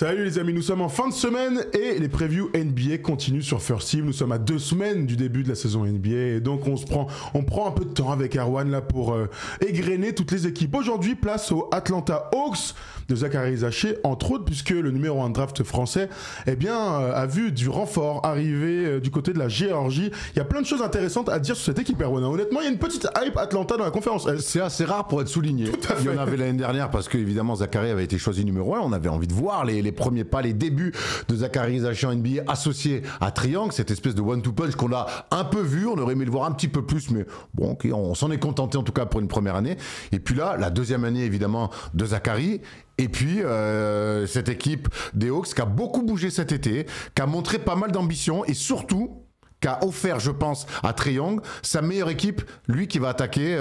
Salut les amis, nous sommes en fin de semaine et les previews NBA continuent sur First Team. Nous sommes à 2 semaines du début de la saison NBA et donc on prend un peu de temps avec Erwan là pour égrener toutes les équipes. Aujourd'hui, place aux Atlanta Hawks de Zaccharie Zaché, entre autres, puisque le numéro 1 draft français a vu du renfort arriver du côté de la Géorgie. Il y a plein de choses intéressantes à dire sur cette équipe, Erwan. Honnêtement, il y a une petite hype Atlanta dans la conférence. C'est assez rare pour être souligné. Il y en avait l'année dernière parce que évidemment Zaccharie avait été choisi numéro 1. On avait envie de voir les premiers pas, les débuts de Zaccharie Zaché en NBA associé à Triangle, cette espèce de one-two punch qu'on a un peu vu. On aurait aimé le voir un petit peu plus, mais bon, okay, on s'en est contenté en tout cas pour une première année. Et puis là, la deuxième année évidemment de Zaccharie. Et puis, cette équipe des Hawks qui a beaucoup bougé cet été, qui a montré pas mal d'ambition et surtout qui a offert, je pense, à Trae Young sa meilleure équipe, lui qui va attaquer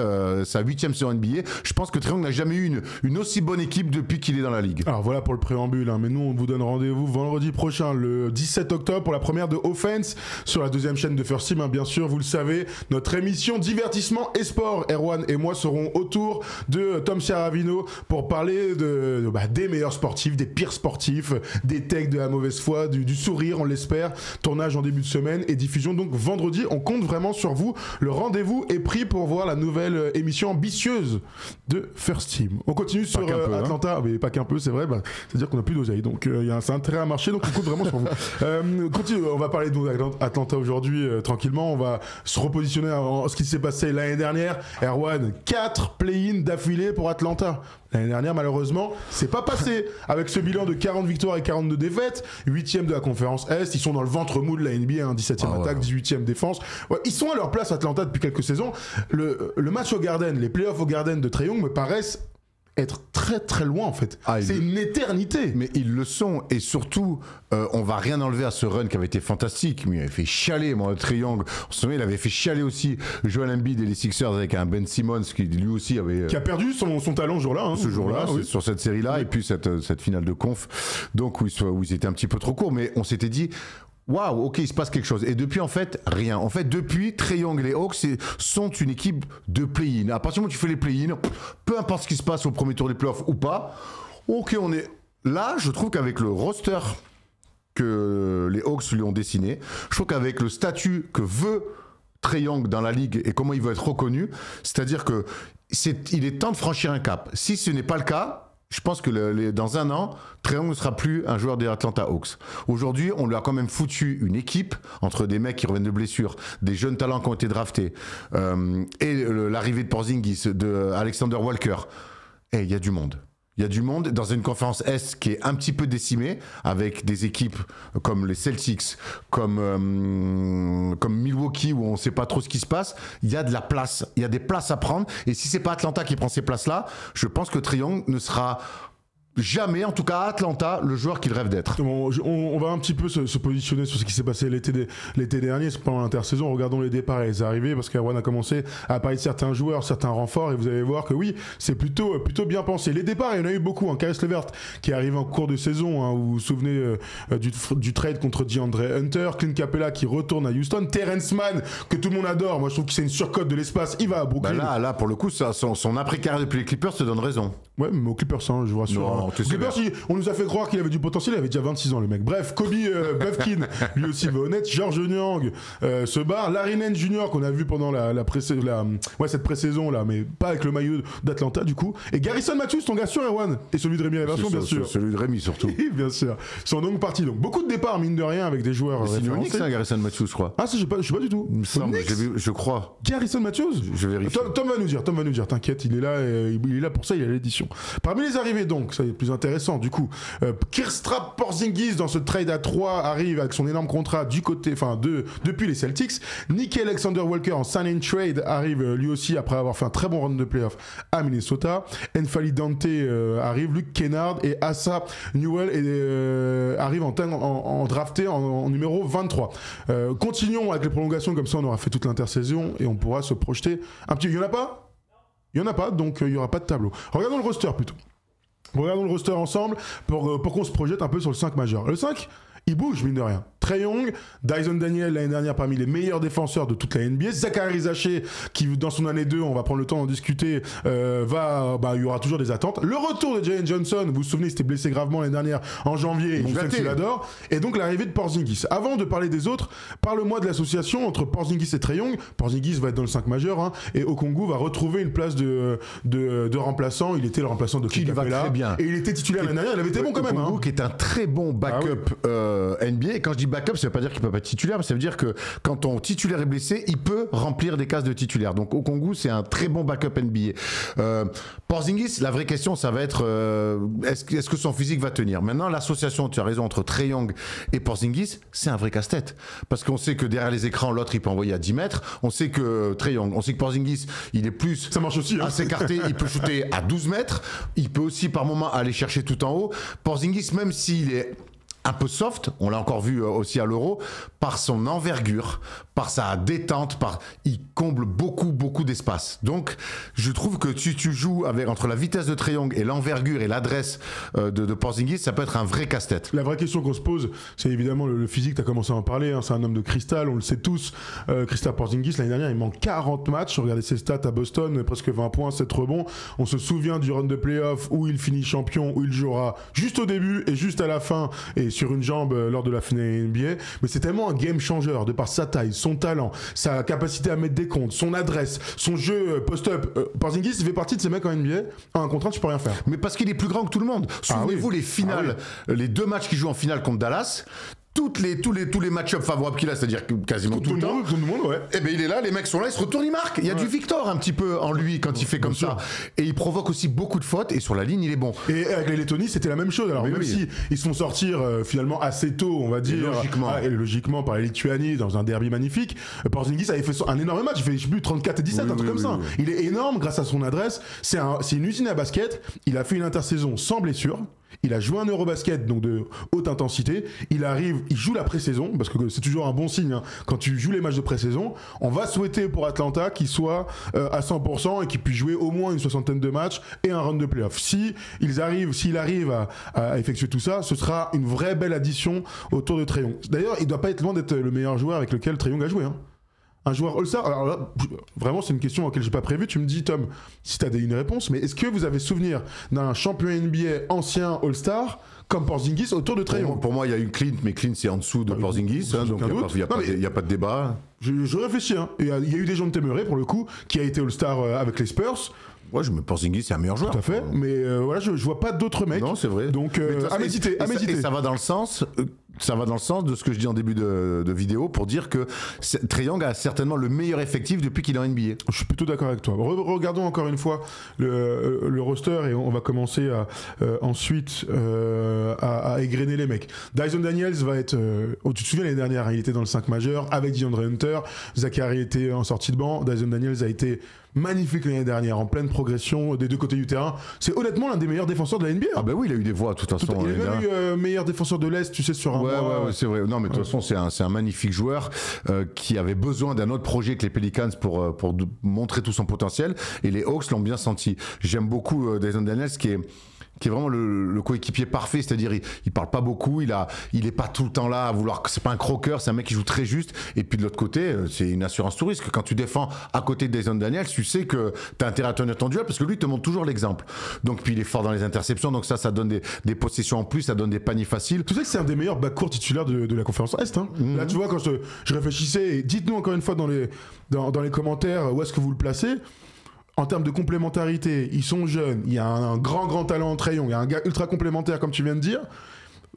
sa 8e saison NBA. Je pense que Trae Young n'a jamais eu une aussi bonne équipe depuis qu'il est dans la ligue. Alors voilà pour le préambule, hein, mais nous on vous donne rendez-vous vendredi prochain, le 17 octobre, pour la première de Offense sur la deuxième chaîne de First Team, hein, bien sûr, vous le savez, notre émission divertissement et sport. Erwan et moi serons autour de Tom Chiaravino pour parler des meilleurs sportifs, des pires sportifs, des takes de la mauvaise foi, du sourire, on l'espère. Tournage en début de semaine et diffusion donc vendredi. On compte vraiment sur vous. Le rendez-vous est pris pour voir la nouvelle émission ambitieuse de First Team. On continue sur Atlanta, hein. Mais pas qu'un peu, c'est vrai. C'est-à-dire qu'on n'a plus d'oseille, donc il y a un intérêt à marcher, donc on compte vraiment sur vous. On va parler d'Atlanta aujourd'hui tranquillement. On va se repositionner en ce qui s'est passé l'année dernière. Erwan, 4 play-in d'affilée pour Atlanta. L'année dernière, malheureusement, c'est pas passé avec ce bilan de 40 victoires et 42 défaites. 8e de la conférence Est. Ils sont dans le ventre mou de la NBA, hein, 17e attaque, 18e défense. Ouais, ils sont à leur place, Atlanta, depuis quelques saisons. Le match au Garden, les playoffs au Garden de Trae Young me paraissent être très très loin en fait. C'est une éternité. Mais ils le sont, et surtout on va rien enlever à ce run qui avait été fantastique, mais il avait fait chialer Trae Young. On se souvient, il avait fait chialer aussi Joel Embiid et les Sixers avec un Ben Simmons qui lui aussi avait qui a perdu son talent ce jour-là, hein, ce jour-là, oui. Sur cette série-là, oui. Et puis cette finale de conf, donc où ils étaient un petit peu trop courts, mais on s'était dit waouh, ok, il se passe quelque chose. Et depuis, en fait, rien. En fait, depuis, Trae Young et les Hawks sont une équipe de play-in. À partir du moment où tu fais les play-in, peu importe ce qui se passe au premier tour des playoffs ou pas, ok, on est là. Je trouve qu'avec le roster que les Hawks lui ont dessiné, je trouve qu'avec le statut que veut Trae Young dans la ligue et comment il veut être reconnu, c'est-à-dire que il est temps de franchir un cap. Si ce n'est pas le cas, je pense que dans un an, Trae Young ne sera plus un joueur des Atlanta Hawks. Aujourd'hui, on lui a quand même foutu une équipe entre des mecs qui reviennent de blessures, des jeunes talents qui ont été draftés, et l'arrivée de Porzingis, de Alexander Walker. Et il y a du monde. Il y a du monde dans une conférence Est qui est un petit peu décimée, avec des équipes comme les Celtics, comme Milwaukee, où on ne sait pas trop ce qui se passe. Il y a de la place, il y a des places à prendre. Et si ce n'est pas Atlanta qui prend ces places-là, je pense que Trae Young ne sera jamais, en tout cas à Atlanta, le joueur qu'il rêve d'être. On va un petit peu se positionner sur ce qui s'est passé l'été dernier, pendant l'intersaison. Regardons les départs et les arrivées, parce qu'Erwan a commencé à parler de certains joueurs, certains renforts, et vous allez voir que oui, c'est plutôt bien pensé. Les départs, il y en a eu beaucoup. Caris LeVert qui est arrivé en cours de saison, hein, vous vous souvenez du trade contre DeAndre Hunter, Clint Capella qui retourne à Houston, Terrence Mann que tout le monde adore. Moi, je trouve que c'est une surcote de l'espace. Il va à Brooklyn. Là, pour le coup, son après-carrière depuis les Clippers te donne raison. Ouais, mais aux Clippers, hein, je vous rassure. Non, Clippers, on nous a fait croire qu'il avait du potentiel, il avait déjà 26 ans le mec. Bref, Kobe Bufkin, lui aussi va honnête. George Niang se barre. Larry Nance Jr. qu'on a vu pendant cette pré-saison là, mais pas avec le maillot d'Atlanta du coup. Et Garrison Matthews, ton gars sûr, Erwan, et celui de Rémi Réversion, bien sûr. Celui de Rémi surtout. Bien sûr. Ils sont donc partis. Donc beaucoup de départs mine de rien avec des joueurs. C'est Knicks, hein, Garrison Matthews, je crois. Ah, ça, je sais pas du tout. Je crois. Garrison Matthews. Je vérifie. Tom va nous dire. T'inquiète, il est là pour ça. Il est à l'édition. Parmi les arrivées donc, ça est plus intéressant du coup. Kristaps Porzingis dans ce trade à 3 arrive avec son énorme contrat depuis les Celtics. Nickel Alexander Walker en sign and trade arrive lui aussi après avoir fait un très bon round de playoff à Minnesota. N'Faly Dante arrive, Luke Kennard et Asa Newell arrive en drafté en numéro 23. Continuons avec les prolongations, comme ça on aura fait toute l'intersaison et on pourra se projeter un petit. Il y en a pas ? Il y en a pas, donc il y aura pas de tableau. Regardons le roster plutôt. Regardons le roster ensemble pour qu'on se projette un peu sur le 5 majeur. Le 5, il bouge, mine de rien. Trae Young, Dyson Daniel l'année dernière parmi les meilleurs défenseurs de toute la NBA, Zachary Zaché qui dans son année 2, on va prendre le temps d'en discuter, il y aura toujours des attentes. Le retour de Jalen Johnson, vous vous souvenez, il s'était blessé gravement l'année dernière en janvier, et je sais que tu l'adores. Et donc l'arrivée de Porzingis. Avant de parler des autres, parle-moi de l'association entre Porzingis et Trae Young. Porzingis va être dans le 5 majeur, hein, et Okongwu va retrouver une place de remplaçant. Il était le remplaçant de Clint Capela, et il était titulaire l'année dernière. Il avait été bon quand même. Okongwu qui est un très bon backup NBA. Et quand je dis backup, ça veut pas dire qu'il peut pas être titulaire, mais ça veut dire que quand ton titulaire est blessé, il peut remplir des cases de titulaire. Donc Okongwu, c'est un très bon backup NBA. Porzingis, la vraie question, ça va être est-ce que son physique va tenir. Maintenant, l'association, tu as raison, entre Trae Young et Porzingis, c'est un vrai casse-tête. Parce qu'on sait que derrière les écrans, l'autre, il peut envoyer à 10 mètres. On sait que Trae Young, on sait que Porzingis, il est plus ça marche aussi, à s'écarter, il peut shooter à 12 mètres. Il peut aussi, par moment, aller chercher tout en haut. Porzingis, même s'il est un peu soft, on l'a encore vu aussi à l'Euro, par son envergure, par sa détente, il comble beaucoup d'espace. Donc, je trouve que si tu joues entre la vitesse de Trae Young et l'envergure et l'adresse de Porzingis, ça peut être un vrai casse-tête. La vraie question qu'on se pose, c'est évidemment le physique, tu as commencé à en parler, hein, c'est un homme de cristal, on le sait tous. Kristaps Porzingis, l'année dernière, il manque 40 matchs, regardez ses stats à Boston, presque 20 points, 7 rebonds. On se souvient du run de playoff où il finit champion, où il jouera juste au début et juste à la fin, et sur une jambe lors de la finale NBA. Mais c'est tellement un game changer de par sa taille, son talent, sa capacité à mettre des comptes, son adresse, son jeu post-up. Porzingis, il fait partie de ces mecs en NBA. En un contre un, tu peux rien faire. Mais parce qu'il est plus grand que tout le monde. Souvenez-vous les finales, les 2 matchs qu'il joue en finale contre Dallas. Tous les match-ups favorables qu'il a, c'est-à-dire quasiment tout le temps. Tout le monde, ouais. Et ben il est là, les mecs sont là, ils se retournent, ils marquent. Il y a du Victor un petit peu en lui quand il fait comme ça. Et il provoque aussi beaucoup de fautes et sur la ligne, il est bon. Et avec les Lettonie, c'était la même chose. Alors même si ils se font sortir finalement assez tôt, on va dire, logiquement par la Lituanie dans un derby magnifique, Porzingis avait fait un énorme match. Il fait je sais plus 34 et 17, un truc comme ça. Il est énorme grâce à son adresse. C'est une usine à basket. Il a fait une intersaison sans blessure. Il a joué un Eurobasket, donc de haute intensité. Il joue la pré-saison, parce que c'est toujours un bon signe, hein. Quand tu joues les matchs de pré-saison, on va souhaiter pour Atlanta qu'il soit à 100% et qu'il puisse jouer au moins une 60aine de matchs et un run de playoff. S'il arrive à effectuer tout ça, ce sera une vraie belle addition autour de Trae Young. D'ailleurs, il doit pas être loin d'être le meilleur joueur avec lequel Trae Young a joué, hein. Un joueur All-Star, alors là, vraiment c'est une question à laquelle j'ai pas prévu, tu me dis Tom, si t'as une réponse, mais est-ce que vous avez souvenir d'un champion NBA ancien All-Star comme Porzingis autour de Trae Young? Pour moi il y a une Clint, mais Clint c'est en dessous de Porzingis, hein, donc il n'y a pas de débat. Je réfléchis, hein. Il y a eu des gens de Temeré pour le coup, qui a été All-Star avec les Spurs. Ouais, je me Porzingis, c'est un meilleur joueur. Tout à fait, mais voilà, je vois pas d'autres mecs. Non, c'est vrai. Donc, à méditer. Et ça va dans le sens. Ça va dans le sens de ce que je dis en début de vidéo pour dire que Trae Young a certainement le meilleur effectif depuis qu'il est en NBA. Je suis plutôt d'accord avec toi. Regardons encore une fois le roster et on va commencer ensuite à égrener les mecs. Dyson Daniels va être... tu te souviens l'année dernière, il était dans le 5 majeur avec DeAndre Hunter. Zachary était en sortie de banc. Dyson Daniels a été magnifique l'année dernière, en pleine progression des deux côtés du terrain. C'est honnêtement l'un des meilleurs défenseurs de la NBA. Ah bah oui, il a eu des voix de toute façon. Il a même eu meilleur défenseur de l'Est, tu sais, sur un mois. Ouais, c'est vrai. Non, mais de toute façon, c'est un magnifique joueur qui avait besoin d'un autre projet que les Pelicans pour montrer tout son potentiel. Et les Hawks l'ont bien senti. J'aime beaucoup Dyson Daniels qui est vraiment le coéquipier parfait, c'est-à-dire il parle pas beaucoup, il est pas tout le temps là à vouloir, c'est pas un croqueur, c'est un mec qui joue très juste, et puis de l'autre côté, c'est une assurance tout risque. Quand tu défends à côté de Dyson Daniels, tu sais que t'as intérêt à tenir ton duel, parce que lui, il te montre toujours l'exemple. Donc, puis il est fort dans les interceptions, donc ça donne des possessions en plus, ça donne des paniers faciles. Tu sais que c'est un des meilleurs backcourt titulaires de la conférence Est, hein. Là, tu vois, quand je réfléchissais, et dites-nous encore une fois dans les commentaires où est-ce que vous le placez. En termes de complémentarité, ils sont jeunes, il y a un grand talent en Trae Young, il y a un gars ultra complémentaire comme tu viens de dire.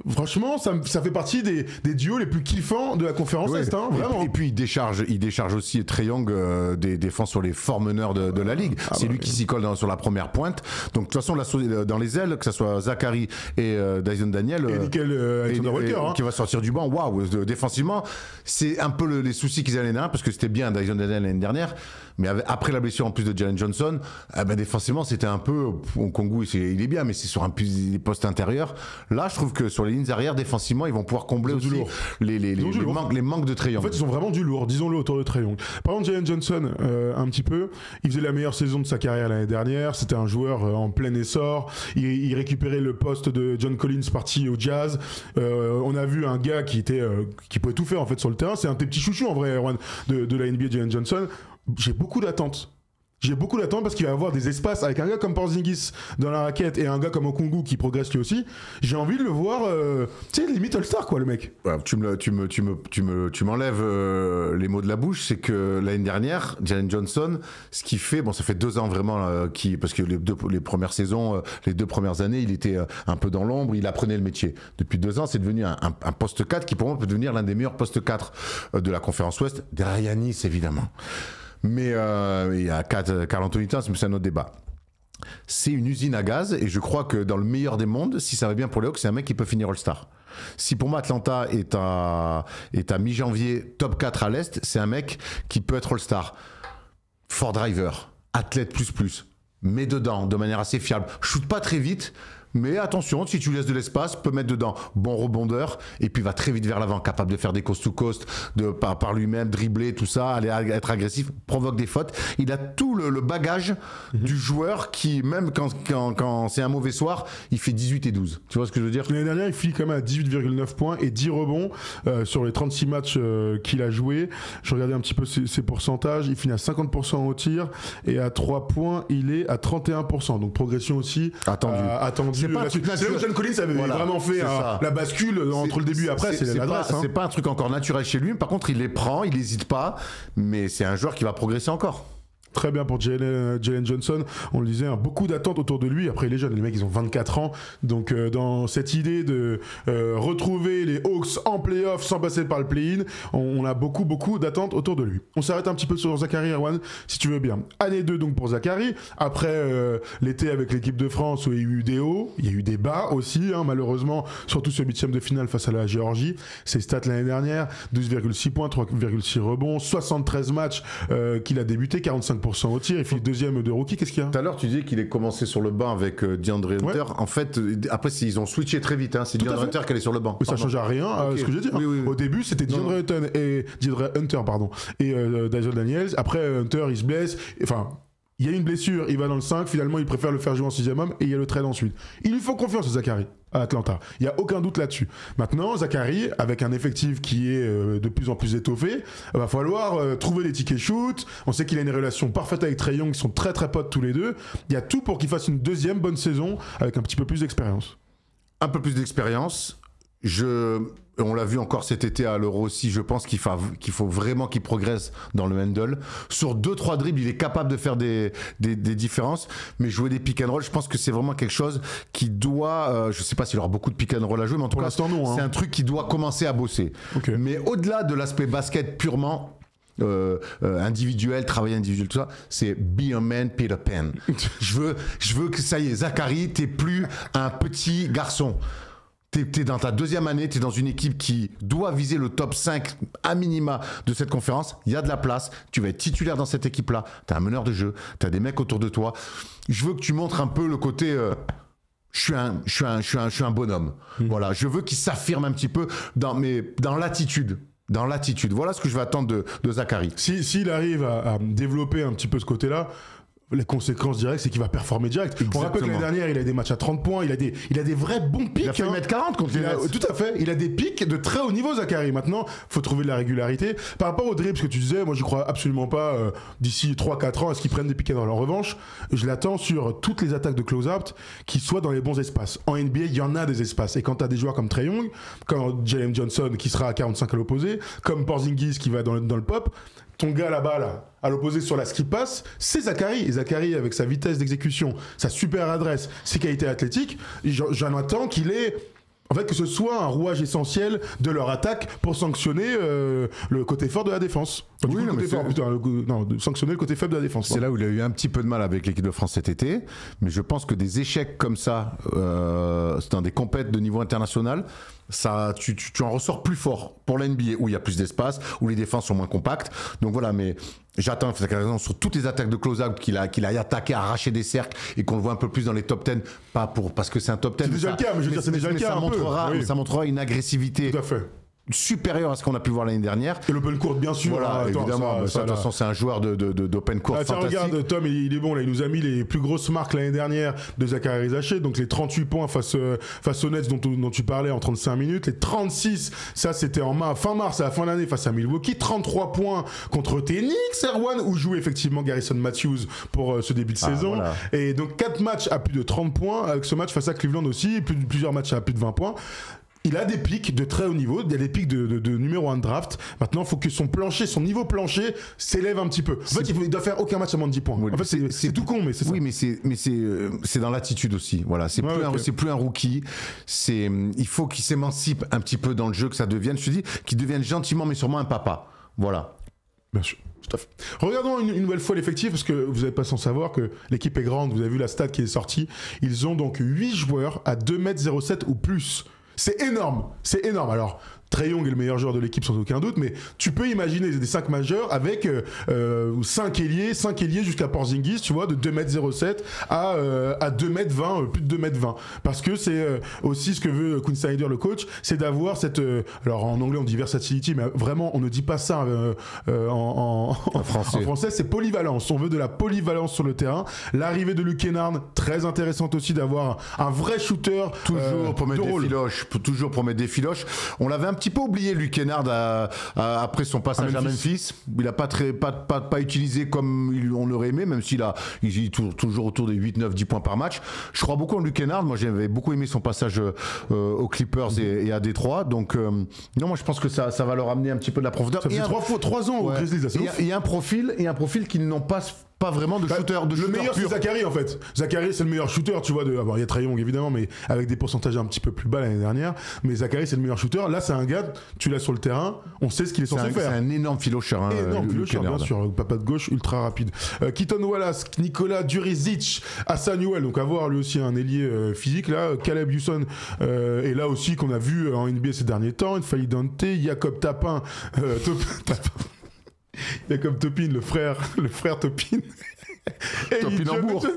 Franchement, ça fait partie des duos les plus kiffants de la conférence Est, hein, vraiment. Et puis il décharge aussi Trae Young des défenses sur les forts meneurs de la ligue. C'est lui qui s'y colle sur la première pointe. Donc de toute façon, dans les ailes, que ce soit Zachary et Dyson Daniel, et nickel Alexander Walker, qui va sortir du banc. Waouh, défensivement, c'est un peu les soucis qu'ils avaient l'année dernière, parce que c'était bien Dyson Daniel l'année dernière. Mais après la blessure en plus de Jalen Johnson, défensivement c'était un peu Okongwu, il est bien, mais c'est sur un poste intérieur. Là, je trouve que sur les lignes arrière défensivement, ils vont pouvoir combler aussi les manques de Trae Young. En fait, ils ont vraiment du lourd, disons-le, autour de Trae Young. Par contre, Jalen Johnson, un petit peu, il faisait la meilleure saison de sa carrière l'année dernière. C'était un joueur en plein essor. Il récupérait le poste de John Collins parti au Jazz. On a vu un gars qui pouvait tout faire en fait sur le terrain. C'est un de tes petits chouchous en vrai, Erwan, de la NBA, Jalen Johnson. J'ai beaucoup d'attentes. Parce qu'il va avoir des espaces avec un gars comme Porzingis dans la raquette et un gars comme Okongwu qui progresse lui aussi. J'ai envie de le voir, tu sais, limite All-Star quoi, le mec. Ouais, tu m'enlèves les mots de la bouche. C'est que l'année dernière, Jalen Johnson, ce qu'il fait, ça fait 2 ans vraiment parce que les premières saisons, les 2 premières années, il était un peu dans l'ombre, il apprenait le métier. Depuis 2 ans, c'est devenu un poste 4 qui pour moi peut devenir l'un des meilleurs postes 4 de la conférence Ouest, derrière Giannis évidemment. Mais il y a Karl Anthony Towns, mais c'est un autre débat. C'est une usine à gaz et je crois que dans le meilleur des mondes, si ça va bien pour les Hawks, c'est un mec qui peut finir All-Star. Si pour moi Atlanta est à mi-janvier top 4 à l'Est, c'est un mec qui peut être All-Star. Fort driver, athlète plus, met dedans de manière assez fiable. Shoot pas très vite, mais attention, si tu laisses de l'espace, peut mettre dedans. Bon rebondeur, et puis va très vite vers l'avant, capable de faire des coast-to-coast, par lui-même, dribbler, tout ça, aller être agressif, provoque des fautes. Il a tout le bagage du joueur qui, même quand c'est un mauvais soir, il fait 18 et 12. Tu vois ce que je veux dire ? L'année dernière, il finit quand même à 18,9 points et 10 rebonds sur les 36 matchs qu'il a joué. Je regardais un petit peu ses pourcentages. Il finit à 50% au tir et à 3 points, il est à 31%. Donc progression aussi attendue. C'est pas un truc naturel. John Collins avait vraiment fait la bascule entre le début et après, c'est l'adresse. C'est pas un truc encore naturel chez lui. Par contre, il les prend, il n'hésite pas. Mais c'est un joueur qui va progresser encore. Très bien pour Jalen Johnson. On le disait, beaucoup d'attentes autour de lui. Après, les jeunes, les mecs, ils ont 24 ans. Donc, dans cette idée de retrouver les Hawks en play-off sans passer par le play-in, on a beaucoup d'attentes autour de lui. On s'arrête un petit peu sur Zachary, Erwan, si tu veux bien. Année 2 donc pour Zachary. Après l'été avec l'équipe de France où il y a eu des hauts, il y a eu des bas aussi, malheureusement, surtout sur le 8e de finale face à la Géorgie. Ses stats l'année dernière, 12,6 points, 3,6 rebonds, 73 matchs qu'il a débuté, 45% au tir, il fait deuxième de rookie. Qu'est-ce qu'il y a ? Tout à l'heure, tu disais qu'il est commencé sur le banc avec DeAndre Hunter. Ouais. En fait, après, ils ont switché très vite. C'est DeAndre Hunter qui est sur le banc. Mais ça ne change à rien à ce que j'ai dit. Oui. Au début, c'était DeAndre Hunter et Dyson Daniels. Après, Hunter, il se blesse. Enfin, il y a une blessure, il va dans le 5. Finalement, il préfère le faire jouer en 6e homme et il y a le trade ensuite. Il lui faut confiance à Zachary à Atlanta. Il n'y a aucun doute là-dessus. Maintenant, Zachary, avec un effectif qui est de plus en plus étoffé, va falloir trouver des tickets shoot. On sait qu'il a une relation parfaite avec Trae Young, ils sont très très potes tous les deux. Il y a tout pour qu'il fasse une deuxième bonne saison avec un petit peu plus d'expérience. Un peu plus d'expérience. On l'a vu encore cet été à l'Euro aussi, je pense qu'il faut vraiment qu'il progresse dans le handle. Sur 2-3 dribbles, il est capable de faire des différences, mais jouer des pick and roll, je pense que c'est vraiment quelque chose qui doit, je sais pas s'il aura beaucoup de pick and roll à jouer, mais en tout cas, c'est un truc qui doit commencer à bosser. Okay. Mais au-delà de l'aspect basket purement individuel, travail individuel, tout ça, c'est be a man, Peter Pan. je veux que ça y est, Zachary, t'es plus un petit garçon. T'es dans ta 2e année, t'es dans une équipe qui doit viser le top 5 à minima de cette conférence. Il y a de la place, tu vas être titulaire dans cette équipe-là. T'as un meneur de jeu, t'as des mecs autour de toi. Je veux que tu montres un peu le côté... je suis un bonhomme. Voilà, je veux qu'il s'affirme un petit peu dans l'attitude. Dans l'attitude. Voilà ce que je vais attendre de Zachary. S'il arrive à développer un petit peu ce côté-là, les conséquences directes, c'est qu'il va performer direct. Exactement. On rappelle que l'année dernière, il a des matchs à 30 points, il a des vrais bons pics. Il a fait 1m40 contre les Nets. Tout à fait. Il a des pics de très haut niveau, Zachary. Maintenant, il faut trouver de la régularité. Par rapport au dribble, ce que tu disais, moi, je crois absolument pas d'ici 3-4 ans à ce qu'ils prennent des pics and roll. En revanche, je l'attends sur toutes les attaques de close-out qui soient dans les bons espaces. En NBA, il y en a des espaces. Et quand tu as des joueurs comme Trae Young, comme Jalen Johnson qui sera à 45 à l'opposé, comme Porzingis qui va dans le pop, ton gars là-bas, à l'opposé sur la skip pass, c'est Zachary. Et Zachary, avec sa vitesse d'exécution, sa super adresse, ses qualités athlétiques, j'en attends qu'il ait... En fait, que ce soit un rouage essentiel de leur attaque pour sanctionner le côté fort de la défense. Sanctionner le côté faible de la défense. C'est là où il a eu un petit peu de mal avec l'équipe de France cet été. Mais je pense que des échecs comme ça, dans des compètes de niveau international, ça, tu en ressors plus fort pour la NBA, où il y a plus d'espace, où les défenses sont moins compactes. Donc voilà, mais J'attends Zachariason sur toutes les attaques de close-out qu'il a attaqué, arraché des cercles et qu'on le voit un peu plus dans les top 10, pas parce que c'est un top 10. C'est déjà le cas, mais je veux dire, c'est déjà le cas. Ça montrera une agressivité. Tout à fait. Supérieur à ce qu'on a pu voir l'année dernière. Et l'open court, bien sûr. Voilà, évidemment. De toute façon, c'est un joueur d'open court fantastique. Regarde, Tom, il est bon. Là, il nous a mis les plus grosses marques l'année dernière de Zachary Rizaché. Donc, les 38 points face aux Nets dont tu parlais en 35 minutes. Les 36, ça, c'était fin mars, à la fin de l'année, face à Milwaukee. 33 points contre Knicks, Erwan, où joue effectivement Garrison Matthews pour ce début de saison. Voilà. Et donc, 4 matchs à plus de 30 points. Avec ce match face à Cleveland aussi, plusieurs matchs à plus de 20 points. Il a des pics de très haut niveau, il y a des pics de numéro 1 de draft. Maintenant, il faut que son niveau plancher s'élève un petit peu. En fait, il doit faire aucun match à moins de 10 points. Oui, en fait, c'est tout con, mais c'est ça. Oui, mais c'est dans l'attitude aussi. Voilà, c'est plus un rookie. Il faut qu'il s'émancipe un petit peu dans le jeu, que ça devienne, je te dis, qu'il devienne gentiment, mais sûrement un papa. Voilà. Bien sûr. Tout à fait. Regardons une nouvelle fois l'effectif, parce que vous n'êtes pas sans savoir que l'équipe est grande. Vous avez vu la stat qui est sortie. Ils ont donc 8 joueurs à 2m07 ou plus. C'est énorme. Alors, Trae Young est le meilleur joueur de l'équipe sans aucun doute, mais tu peux imaginer des 5 majeurs avec 5 ailiers jusqu'à Porzingis, tu vois, de 2m07 à 2m20, plus de 2m20. Parce que c'est aussi ce que veut Quinn Snyder, le coach, c'est d'avoir cette... alors en anglais on dit versatility, mais vraiment on ne dit pas ça en français, c'est polyvalence. On veut de la polyvalence sur le terrain. L'arrivée de Luke Kennard, très intéressante aussi d'avoir un vrai shooter. Toujours pour mettre des filoches. On l'avait un petit peu oublié, Luke Kennard, après son passage à Memphis. Il n'a pas utilisé comme on l'aurait aimé, même s'il est toujours autour des 8, 9, 10 points par match. Je crois beaucoup en Luke Kennard. Moi, j'avais beaucoup aimé son passage aux Clippers et à Détroit. Donc, non, moi, je pense que ça va leur amener un petit peu de la profondeur. Ça fait 3 ans aux Grizzlies. Il y a un profil qu'ils n'ont pas vraiment de shooter. Le meilleur, c'est Zachary, en fait. Zachary, c'est le meilleur shooter, tu vois. Il y a Trae Young, évidemment, mais avec des pourcentages un petit peu plus bas l'année dernière. Mais Zachary, c'est le meilleur shooter. Là, c'est un gars, tu l'as sur le terrain, on sait ce qu'il est censé faire. C'est un énorme filocheur. Énorme filocheur, bien sûr. Papa de gauche, ultra rapide. Keaton Wallace, Nikola Djuricic, Hassan Newell, donc avoir lui aussi un ailier physique, là. Caleb Houston, et là aussi, qu'on a vu en NBA ces derniers temps. N'Faly Dante, Jacob Tapin, Jacob Topin, le frère Topin.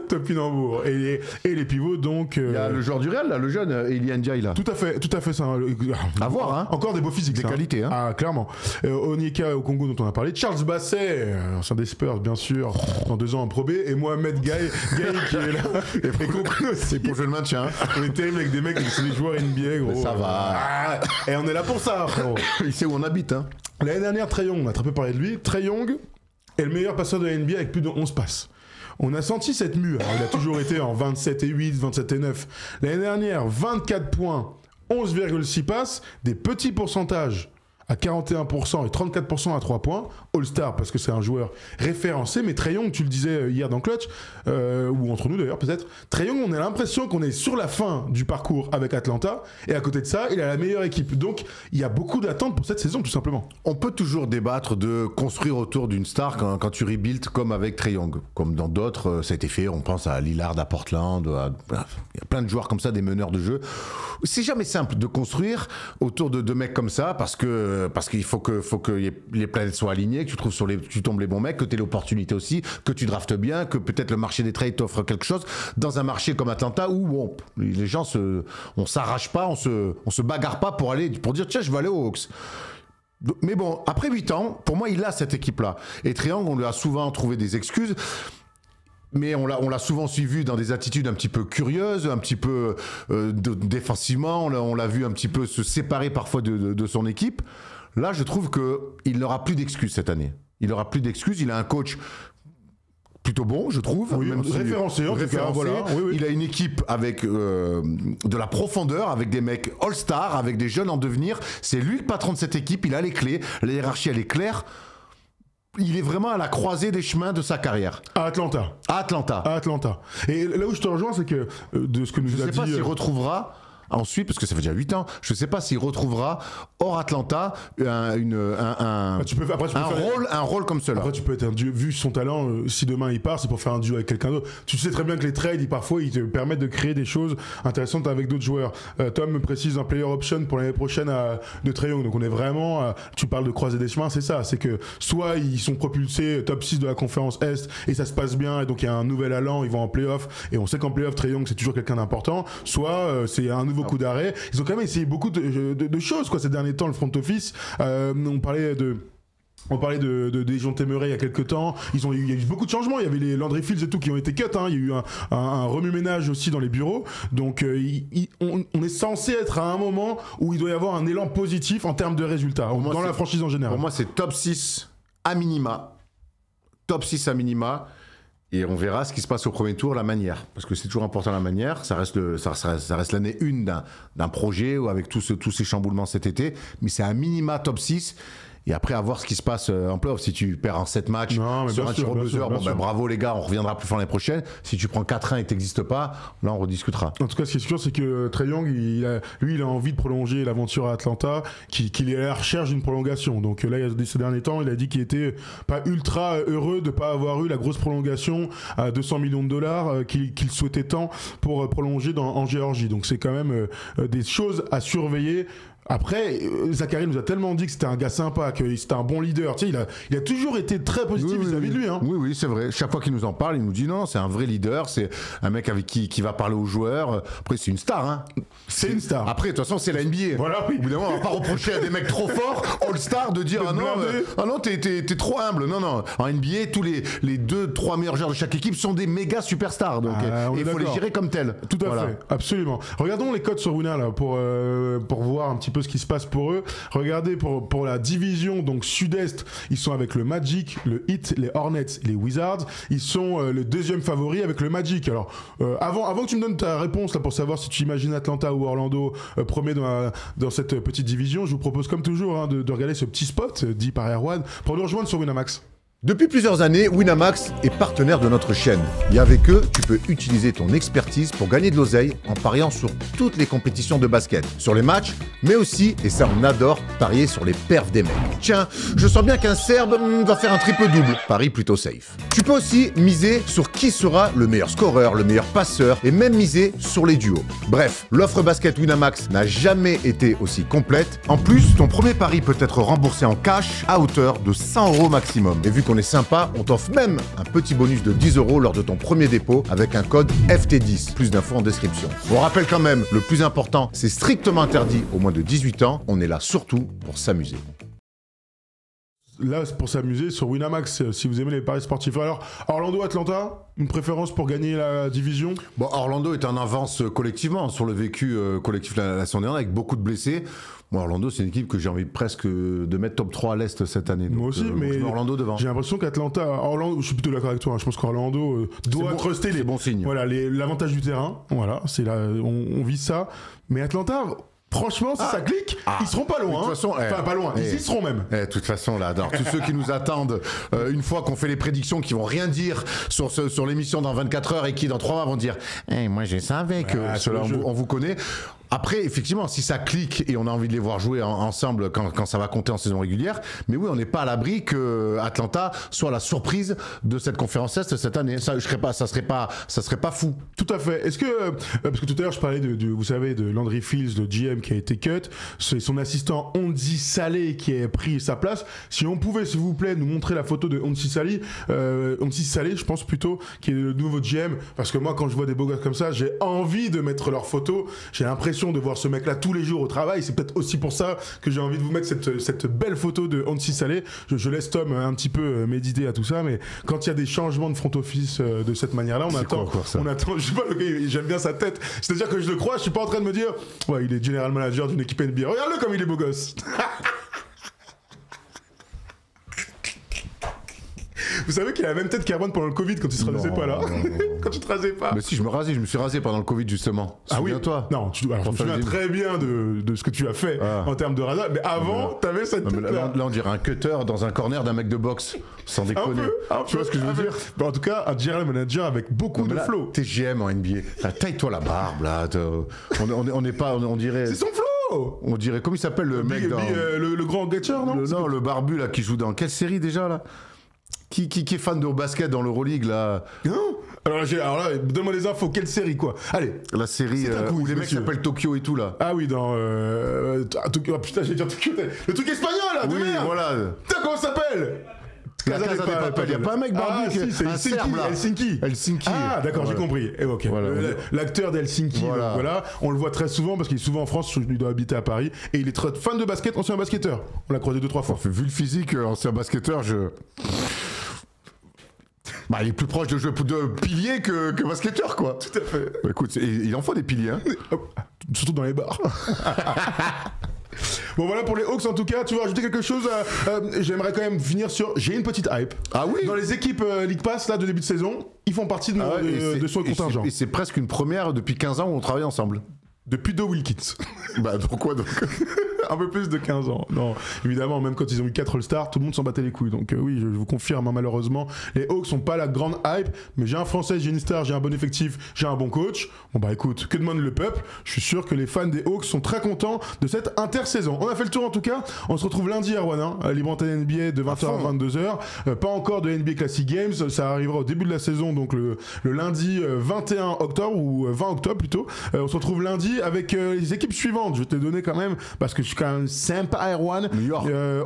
Topinambour. Et les pivots, donc. Il y a le joueur du Real, là, le jeune, Ilian Ndiaye, là. Tout à fait, ça. À voir, hein. Encore des beaux physiques, des qualités, hein. Ah, clairement. Onyeka au Congo, dont on a parlé. Charles Basset, ancien des Spurs, bien sûr, dans 2 ans en Pro B. Et Mohamed Gaye qui est là. Et compris aussi. C'est pour jouer le maintien. On est terrible avec des mecs, c'est des joueurs NBA, gros. Mais ça va. Et on est là pour ça, frérot. Il sait où on habite, hein. L'année dernière, Trae Young, on a très peu parlé de lui. Trae Young est le meilleur passeur de la NBA avec plus de 11 passes. On a senti cette mue. Alors, il a toujours été en 27 et 8, 27 et 9. L'année dernière, 24 points, 11,6 passes, des petits pourcentages à 41% et 34% à 3 points. All-Star, parce que c'est un joueur référencé, mais Trae Young, tu le disais hier dans Clutch, ou entre nous d'ailleurs peut-être, Trae Young, on a l'impression qu'on est sur la fin du parcours avec Atlanta, et à côté de ça, il a la meilleure équipe. Donc, il y a beaucoup d'attentes pour cette saison, tout simplement. On peut toujours débattre de construire autour d'une star quand tu rebuilds comme avec Trae Young. Comme dans d'autres, ça a été fait, on pense à Lillard à Portland, il y a plein de joueurs comme ça, des meneurs de jeu. C'est jamais simple de construire autour de mecs comme ça, parce qu'il faut que les planètes soient alignées, que tu tombes les bons mecs, que tu aies l'opportunité aussi, que tu draftes bien, que peut-être le marché des trades t'offre quelque chose dans un marché comme Atlanta où les gens on s'arrache pas, on se bagarre pas pour dire tiens, je vais aller aux Hawks. Mais bon, après 8 ans, pour moi, il a cette équipe-là. Et Trae Young, on lui a souvent trouvé des excuses. Mais on l'a souvent suivi dans des attitudes un petit peu curieuses, un petit peu défensivement. On l'a vu un petit peu se séparer parfois de son équipe. Là, je trouve qu'il n'aura plus d'excuses cette année. Il n'aura plus d'excuses. Il a un coach plutôt bon, je trouve. Oui, référencé, en tout cas, voilà. Oui. Il a une équipe avec de la profondeur, avec des mecs all-stars, avec des jeunes en devenir. C'est lui le patron de cette équipe. Il a les clés. La hiérarchie, elle est claire. Il est vraiment à la croisée des chemins de sa carrière. À Atlanta. À Atlanta. Et là où je te rejoins, c'est que de ce que nous a dit... Je ne sais pas s'il retrouvera ensuite, parce que ça fait déjà 8 ans, je ne sais pas s'il retrouvera hors Atlanta un rôle comme cela. Après, tu peux être un dieu, vu son talent, si demain il part, c'est pour faire un duo avec quelqu'un d'autre. Tu sais très bien que les trades, parfois, ils te permettent de créer des choses intéressantes avec d'autres joueurs. Tom me précise un player option pour l'année prochaine de Trae Young. Donc on est vraiment, tu parles de croiser des chemins, c'est ça. C'est que soit ils sont propulsés top 6 de la conférence Est et ça se passe bien et donc il y a un nouvel allant, ils vont en playoff et on sait qu'en playoff, Trae Young c'est toujours quelqu'un d'important. Soit c'est un nouveau coup d'arrêt. Ils ont quand même essayé beaucoup de choses quoi, ces derniers temps, le front office. On parlait de Dejounte Murray il y a quelques temps. Il y a eu beaucoup de changements. Il y avait les Landry Fields et tout qui ont été cut. Hein. Il y a eu un remue-ménage aussi dans les bureaux. Donc on est censé être à un moment où il doit y avoir un élan positif en termes de résultats dans la franchise en général. Pour moi, c'est top 6 à minima. Top 6 à minima. Et on verra ce qui se passe au premier tour, la manière. Parce que c'est toujours important la manière. Ça reste l'année 1 d'un projet avec tous ces chamboulements cet été. Mais c'est à minima top 6. Et après, à voir ce qui se passe en playoff. Si tu perds en 7 matchs sur un tir au buzzer, bravo les gars, on reviendra plus fort l'année prochaine. Si tu prends 4-1 et que t'existes pas, là on rediscutera. En tout cas, ce qui est sûr, c'est que Trae Young, il a envie de prolonger l'aventure à Atlanta, qu'il est à la recherche d'une prolongation. Donc là, ces derniers temps, il a dit qu'il était pas ultra heureux de pas avoir eu la grosse prolongation à 200 millions de dollars qu'il souhaitait tant pour prolonger en Géorgie. Donc c'est quand même des choses à surveiller. Après, Zachary nous a tellement dit que c'était un gars sympa, que c'était un bon leader. Tu sais, il a toujours été très positif vis-à-vis de lui. Hein. Oui, c'est vrai. Chaque fois qu'il nous en parle, il nous dit non, c'est un vrai leader, c'est un mec avec qui va parler aux joueurs. Après, c'est une star. Hein. C'est une star. Après, de toute façon, c'est la NBA. Voilà, oui. Au bout d'un moment, on va pas reprocher à des mecs trop forts, All-Star, de dire ah non, t'es trop humble. Non. En NBA, tous les 2-3 meilleurs joueurs de chaque équipe sont des méga superstars. Donc, et il faut les gérer comme tels. Tout à fait, absolument. Regardons les codes sur Winner là, pour voir un petit peu ce qui se passe pour eux. Regardez pour la division donc sud-est, ils sont avec le Magic, le Heat, les Hornets, les Wizards. Ils sont le deuxième favori avec le Magic. Alors avant que tu me donnes ta réponse là pour savoir si tu imagines Atlanta ou Orlando premier dans cette petite division, je vous propose comme toujours hein, de regarder ce petit spot dit par Erwan pour nous rejoindre sur Winamax. Depuis plusieurs années, Winamax est partenaire de notre chaîne. Et avec eux, tu peux utiliser ton expertise pour gagner de l'oseille en pariant sur toutes les compétitions de basket. Sur les matchs, mais aussi, et ça on adore, parier sur les perfs des mecs. Tiens, je sens bien qu'un Serbe va faire un triple-double. Pari plutôt safe. Tu peux aussi miser sur qui sera le meilleur scoreur, le meilleur passeur, et même miser sur les duos. Bref, l'offre basket Winamax n'a jamais été aussi complète. En plus, ton premier pari peut être remboursé en cash à hauteur de 100 € maximum. Et vu qu'on est sympa, on t'offre même un petit bonus de 10 € lors de ton premier dépôt avec un code FT10. Plus d'infos en description. On rappelle quand même, le plus important, c'est strictement interdit aux moins de 18 ans. On est là surtout pour s'amuser. Là, c'est pour s'amuser sur Winamax, si vous aimez les paris sportifs. Alors, Orlando-Atlanta, une préférence pour gagner la division? Bon, Orlando est en avance collectivement sur le vécu collectif la saison dernière avec beaucoup de blessés. Moi, Orlando, c'est une équipe que j'ai envie presque de mettre top 3 à l'Est cette année. Moi aussi, mais Orlando devant. J'ai l'impression qu'Atlanta, je suis plutôt d'accord avec toi. Hein, je pense qu'Orlando doit truster les bons signes. Voilà, l'avantage du terrain. Voilà, c'est là, on vise ça. Mais Atlanta. Franchement, si ça clique, ils seront pas loin. De toute façon, enfin, pas loin, ils y seront même. De toute façon, là, tous ceux qui nous attendent, une fois qu'on fait les prédictions, qui vont rien dire sur l'émission dans 24 heures et qui, dans 3 mois, vont dire moi, je savais que cela, on vous connaît. Après, effectivement, si ça clique et on a envie de les voir jouer ensemble quand ça va compter en saison régulière, mais oui, on n'est pas à l'abri que Atlanta soit la surprise de cette conférence Est cette année. Ça serait pas fou. Tout à fait. Est-ce que parce que tout à l'heure je parlais vous savez, de Landry Fields, le GM qui a été cut, c'est son assistant Onsi Saleh qui a pris sa place. Si on pouvait, s'il vous plaît, nous montrer la photo de Onsi Saleh, je pense plutôt, qui est le nouveau GM, parce que moi, quand je vois des beaux gars comme ça, j'ai envie de mettre leur photo. J'ai l'impression de voir ce mec-là tous les jours au travail. C'est peut-être aussi pour ça que j'ai envie de vous mettre cette belle photo de Onsi Saleh. Je laisse Tom un petit peu méditer à tout ça, mais quand il y a des changements de front office de cette manière-là, on attend. Je sais pas, j'aime bien sa tête. C'est-à-dire que je le crois, je suis pas en train de me dire, ouais, il est general manager d'une équipe NBA. Regarde-le comme il est beau gosse. Vous savez qu'il a la même tête qu'Erwan pendant le Covid quand il se rasait pas là. Quand tu te rasais pas. Mais si, je me suis rasé pendant le Covid justement. Ah oui, toi. Non, alors, je me souviens très bien de ce que tu as fait en termes de rasage, mais avant, t'avais cette tête là, on dirait un cutter dans un corner d'un mec de boxe, sans déconner. Tu vois ce que je veux dire? En tout cas, un general manager avec beaucoup de flow. T'es GM en NBA, taille-toi la barbe là. On n'est pas, on dirait. C'est son flow. On dirait, comment il s'appelle le mec dans... le grand Gatcher, non? Non, le barbu là qui joue dans quelle série déjà là? Qui est fan de basket dans l'Eurolegue là? Non. Alors là, donne-moi les infos, quelle série quoi? Allez. La série où les mecs s'appellent Tokyo et tout là. Ah oui, dans Tokyo. Oh putain, j'ai dit Tokyo. Le truc espagnol là, de merde. Voilà. Putain, comment ça s'appelle? Casa de Papel. Il n'y a pas un mec barbu qui c'est Helsinki. Ah d'accord, j'ai compris. Et ok. Voilà. L'acteur d'Helsinki, voilà. On le voit très souvent parce qu'il est souvent en France, il doit habiter à Paris et il est très fan de basket, ancien basketteur. On l'a croisé 2-3 fois. Vu le physique, ancien basketteur, il est plus proche de pilier que basketteur, quoi. Tout à fait. Bah, écoute, il en faut des piliers, hein. Surtout dans les bars. Bon voilà pour les Hawks en tout cas. Tu veux rajouter quelque chose? J'aimerais quand même finir sur... J'ai une petite hype. Ah oui? Dans les équipes League Pass là, de début de saison, ils font partie de son contingent. Et c'est presque une première depuis 15 ans où on travaille ensemble. Depuis Doe Wilkins. Bah pourquoi donc? Un peu plus de 15 ans. Non, évidemment, même quand ils ont eu 4 All-Stars, tout le monde s'en battait les couilles. Donc oui, je vous confirme, malheureusement, les Hawks sont pas la grande hype, mais j'ai un Français, j'ai une star, j'ai un bon effectif, j'ai un bon coach. Bon bah écoute, que demande le peuple? Je suis sûr que les fans des Hawks sont très contents de cette intersaison. On a fait le tour en tout cas. On se retrouve lundi à Rouen, à libre antenne NBA de 20h à 22h. Pas encore de NBA Classic Games, ça arrivera au début de la saison, donc le lundi 21 octobre ou 20 octobre plutôt. On se retrouve lundi avec les équipes suivantes. Je vais te les donner quand même parce que je suis quand même sympa Erwan.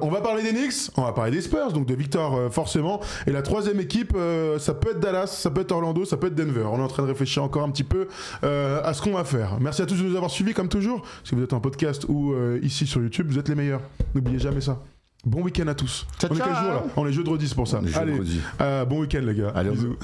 On va parler des Knicks, on va parler des Spurs, donc de Victor forcément. Et la troisième équipe, ça peut être Dallas, ça peut être Orlando, ça peut être Denver. On est en train de réfléchir encore un petit peu à ce qu'on va faire. Merci à tous de nous avoir suivis comme toujours. Si vous êtes en podcast ou ici sur YouTube, vous êtes les meilleurs. N'oubliez jamais ça. Bon week-end à tous. Ciao, on est quel jour là? On est jeudi, c'est pour ça. Allez, bon week-end les gars. Allez, bisous.